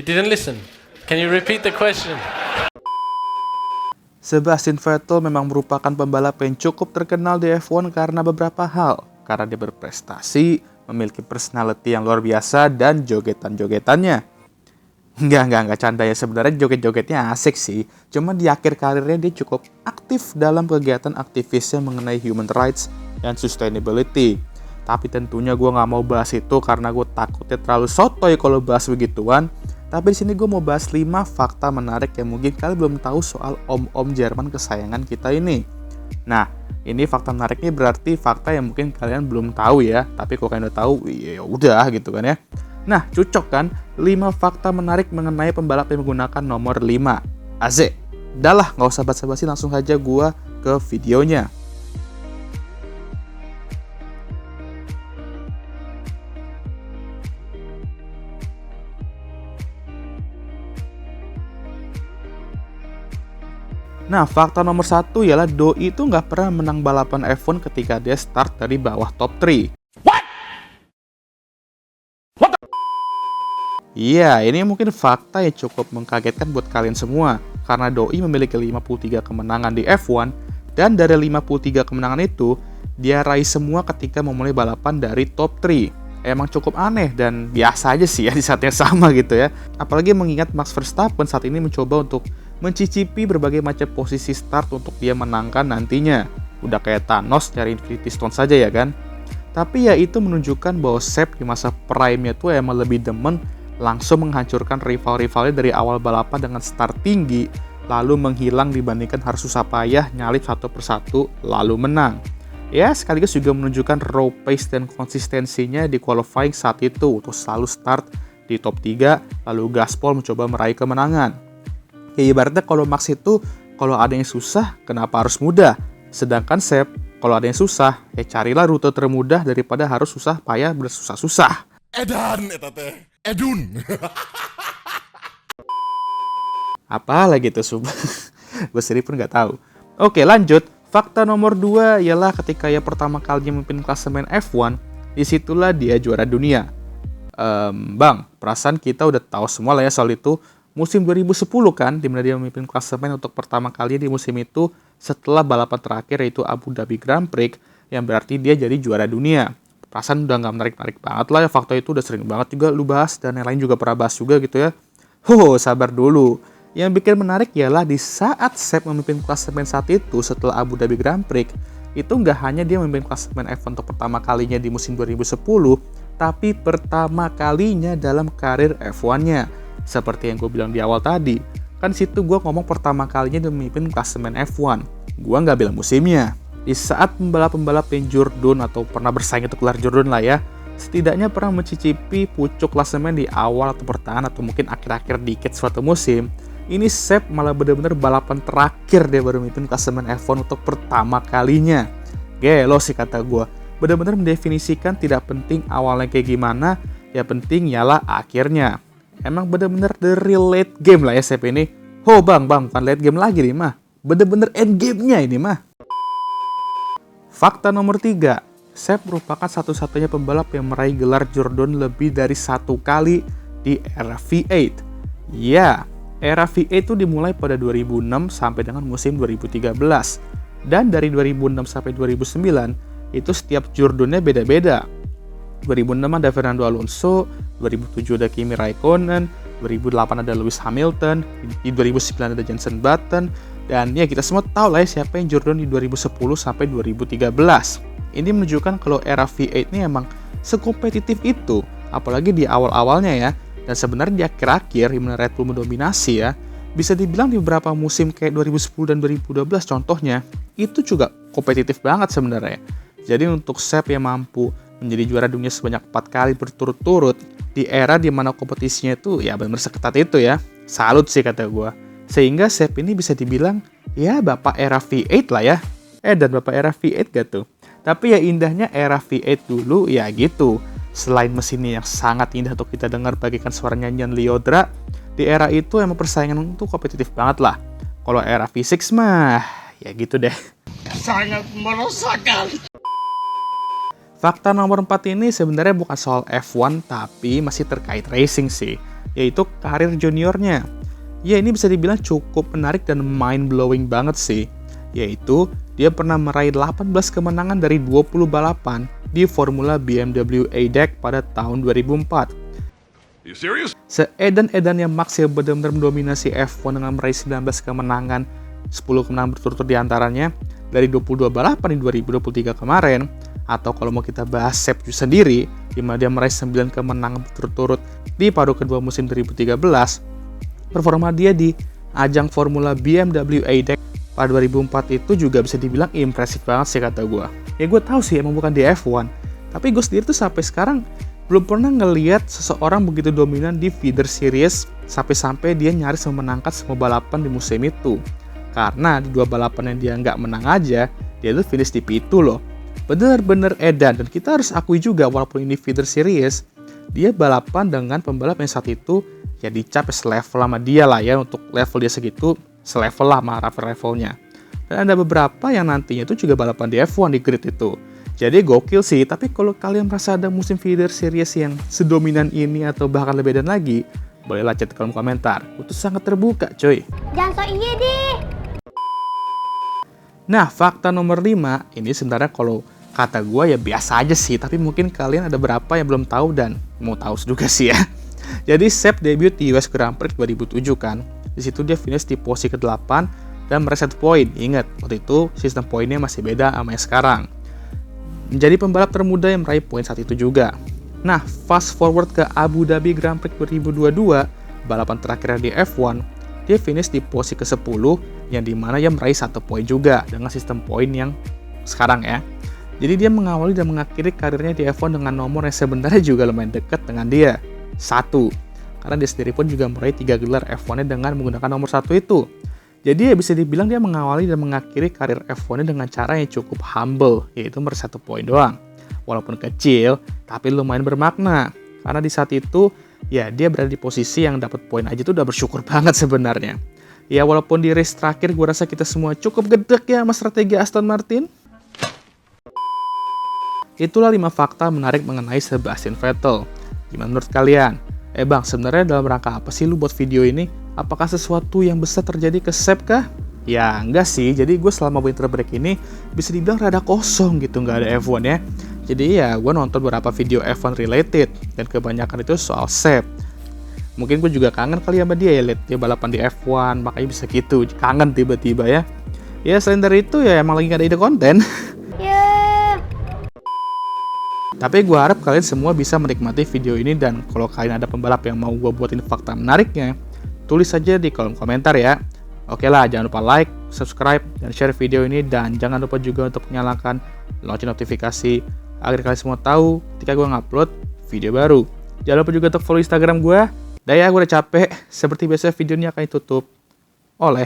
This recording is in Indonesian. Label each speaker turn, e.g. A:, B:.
A: didn't listen. Can you repeat the question?
B: Sebastian Vettel memang merupakan pembalap yang cukup terkenal di F1 karena beberapa hal. Karena dia berprestasi, memiliki personality yang luar biasa, dan jogetan-jogetannya. Enggak canda ya, sebenarnya joget-jogetnya asik sih. Cuma di akhir karirnya dia cukup aktif dalam kegiatan aktivisnya mengenai human rights dan sustainability. Tapi tentunya gue nggak mau bahas itu karena gue takutnya terlalu sotoy kalau bahas begituan. Tapi di sini gue mau bahas 5 fakta menarik yang mungkin kalian belum tahu soal om-om Jerman kesayangan kita ini. Nah, ini fakta menariknya berarti fakta yang mungkin kalian belum tahu ya. Tapi kalau kalian udah tahu, ya udah gitu kan ya. Nah, cocok kan 5 fakta menarik mengenai pembalap yang menggunakan nomor 5. Aze, dah lah, nggak usah basa-basi, langsung aja gue ke videonya. Nah, fakta nomor 1 ialah Doi itu nggak pernah menang balapan F1 ketika dia start dari bawah top 3. Iya, ini mungkin fakta yang cukup mengkagetkan buat kalian semua, karena Doi memiliki 53 kemenangan di F1, dan dari 53 kemenangan itu, dia raih semua ketika memulai balapan dari top 3. Emang cukup aneh dan biasa aja sih ya di saat yang sama gitu ya. Apalagi mengingat Max Verstappen saat ini mencoba untuk mencicipi berbagai macam posisi start untuk dia menangkan nantinya. Udah kayak Thanos nyari Infinity Stone saja ya kan. Tapi ya itu menunjukkan bahwa Seb di masa prime-nya tuh emang lebih demen langsung menghancurkan rival-rivalnya dari awal balapan dengan start tinggi, lalu menghilang dibandingkan harus susah payah nyalip satu persatu lalu menang. Ya, sekaligus juga menunjukkan raw pace dan konsistensinya di qualifying saat itu untuk selalu start di top 3, lalu gaspol mencoba meraih kemenangan. Ya ibaratnya kalau Max itu, kalau ada yang susah, kenapa harus mudah? Sedangkan Seb, kalau ada yang susah, ya carilah rute termudah daripada harus susah payah bersusah-susah.
C: Edan, eta teh. Edun.
B: Apa lagi tuh, Sub? Gue sendiri pun nggak tahu. Oke, lanjut. Fakta nomor 2 ialah ketika ia pertama kali memimpin klasemen F1, disitulah dia juara dunia. Bang, perasaan kita udah tahu semua lah ya soal itu. Musim 2010 kan, dimana dia memimpin klasemen untuk pertama kali di musim itu setelah balapan terakhir yaitu Abu Dhabi Grand Prix, yang berarti dia jadi juara dunia. Perasaan udah nggak menarik-narik banget lah ya, fakta itu udah sering banget juga lu bahas, dan yang lain juga pernah bahas juga gitu ya. Sabar dulu. Yang bikin menarik ialah di saat Seb memimpin klasemen saat itu setelah Abu Dhabi Grand Prix, itu nggak hanya dia memimpin klasemen F1 untuk pertama kalinya di musim 2010, tapi pertama kalinya dalam karir F1-nya. Seperti yang gue bilang di awal tadi, kan situ gue ngomong pertama kalinya dia memimpin klasemen F1. Gue nggak bilang musimnya. Di saat pembalap-pembalap yang Jordan atau pernah bersaing untuk gelar Jordan lah ya, setidaknya pernah mencicipi pucuk klasemen di awal atau pertengahan atau mungkin akhir-akhir dikit suatu musim. Ini Seb malah benar-benar balapan terakhir dia baru memimpin klasemen F1 untuk pertama kalinya. Gelo sih kata gue. Benar-benar mendefinisikan tidak penting awalnya kayak gimana, ya penting ialah akhirnya. Emang bener-bener the real late game lah ya Seb ini. Bang, bukan late game lagi nih mah. Bener-bener end game-nya ini mah. Fakta nomor 3. Seb merupakan satu-satunya pembalap yang meraih gelar Jordan lebih dari 1 kali di era V8. Ya, era V8 itu dimulai pada 2006 sampai dengan musim 2013. Dan dari 2006 sampai 2009, itu setiap Jordan-nya beda-beda. 2006 ada Fernando Alonso, 2007 ada Kimi Raikkonen, 2008 ada Lewis Hamilton, di 2009 ada Jenson Button, dan ya kita semua tahu lah ya siapa yang Jordan di 2010 sampai 2013. Ini menunjukkan kalau era V8 ini emang sekompetitif itu, apalagi di awal-awalnya ya, dan sebenarnya di akhir-akhir dimana Red Bull mendominasi ya, bisa dibilang di beberapa musim kayak 2010 dan 2012 contohnya, itu juga kompetitif banget sebenarnya. Jadi untuk Seb yang mampu menjadi juara dunia sebanyak 4 kali berturut-turut di era di mana kompetisinya itu ya benar seketat itu ya. Salut sih kata gue. Sehingga Seb ini bisa dibilang ya bapak era V8 lah ya. Dan bapak era V8 gak tuh? Tapi ya indahnya era V8 dulu ya gitu. Selain mesinnya yang sangat indah untuk kita dengar bagaikan suara nyanyian Lyodra, di era itu emang persaingan itu kompetitif banget lah. Kalau era V6 mah ya gitu deh.
C: Sangat merosakan.
B: Fakta nomor 4 ini sebenarnya bukan soal F1 tapi masih terkait racing sih. yaitu karir juniornya. Ya, ini bisa dibilang cukup menarik dan mind-blowing banget sih. Yaitu, dia pernah meraih 18 kemenangan dari 20 balapan di Formula BMW ADAC pada tahun 2004.
C: You serious?
B: Seedan-edannya Max yang benar-benar mendominasi F1 dengan meraih 19 kemenangan, 10 kemenangan berturut-turut diantaranya dari 22 balapan di 2023 kemarin, atau kalau mau kita bahas Sepp sendiri, di mana dia meraih 9 kemenangan berturut-turut di paruh kedua musim 2013, performa dia di ajang Formula BMW ADAC pada 2004 itu juga bisa dibilang impresif banget sih kata gue. Ya gue tahu sih emang bukan di F1, tapi gue sendiri tuh sampai sekarang belum pernah ngelihat seseorang begitu dominan di feeder series sampai-sampai dia nyaris memenangkan semua balapan di musim itu. Karena di 2 balapan yang dia nggak menang aja, dia tuh finish di P2 loh. Bener-bener edan, dan kita harus akui juga walaupun ini feeder series, dia balapan dengan pembalap yang saat itu ya dicap selevel sama dia lah ya, untuk level dia segitu selevel lah sama levelnya. Dan ada beberapa yang nantinya itu juga balapan di F1 di grid itu. Jadi gokil sih, tapi kalau kalian merasa ada musim feeder series yang sedominan ini atau bahkan lebih edan lagi, bolehlah chat di kolom komentar. Itu sangat terbuka coy.
D: Jangan so iya deh.
B: Nah, fakta nomor 5, ini sebenarnya kalau kata gue ya biasa aja sih, tapi mungkin kalian ada berapa yang belum tahu dan mau tahu juga sih ya. Jadi Sepp debut di US Grand Prix 2007 kan. Di situ dia finish di posisi ke-8 dan meraih 1 poin. Ingat, waktu itu sistem poinnya masih beda sama yang sekarang. Menjadi pembalap termuda yang meraih poin saat itu juga. Nah, fast forward ke Abu Dhabi Grand Prix 2022, balapan terakhir di F1, dia finish di posisi ke-10 yang dimana dia meraih 1 poin juga dengan sistem poin yang sekarang ya. Jadi dia mengawali dan mengakhiri karirnya di F1 dengan nomor yang sebenarnya juga lumayan dekat dengan dia, 1. Karena dia sendiri pun juga meraih 3 gelar F1-nya dengan menggunakan nomor 1 itu. Jadi ya bisa dibilang dia mengawali dan mengakhiri karir F1-nya dengan cara yang cukup humble, yaitu meraih 1 poin doang. Walaupun kecil, tapi lumayan bermakna. Karena di saat itu, ya dia berada di posisi yang dapat poin aja tuh udah bersyukur banget sebenarnya. Ya walaupun di race terakhir gue rasa kita semua cukup gedek ya sama strategi Aston Martin. Itulah 5 fakta menarik mengenai Sebastian Vettel. Gimana menurut kalian? Bang, sebenarnya dalam rangka apa sih lu buat video ini? Apakah sesuatu yang besar terjadi ke Sepp kah? Ya enggak sih, jadi gue selama winter break ini bisa dibilang rada kosong gitu, nggak ada F1 ya. Jadi ya gue nonton beberapa video F1 related, dan kebanyakan itu soal Sepp. Mungkin gue juga kangen kali sama dia ya, lihat dia balapan di F1, makanya bisa gitu, kangen tiba-tiba ya. Ya selain dari itu ya emang lagi gak ada ide konten. Tapi gue harap kalian semua bisa menikmati video ini, dan kalau kalian ada pembalap yang mau gue buatin fakta menariknya, tulis saja di kolom komentar ya. Oke lah, jangan lupa like, subscribe, dan share video ini, dan jangan lupa juga untuk nyalakan lonceng notifikasi agar kalian semua tahu ketika gue ngupload video baru. Jangan lupa juga untuk follow Instagram gue. Dah ya, gue udah capek. Seperti biasa video ini akan ditutup oleh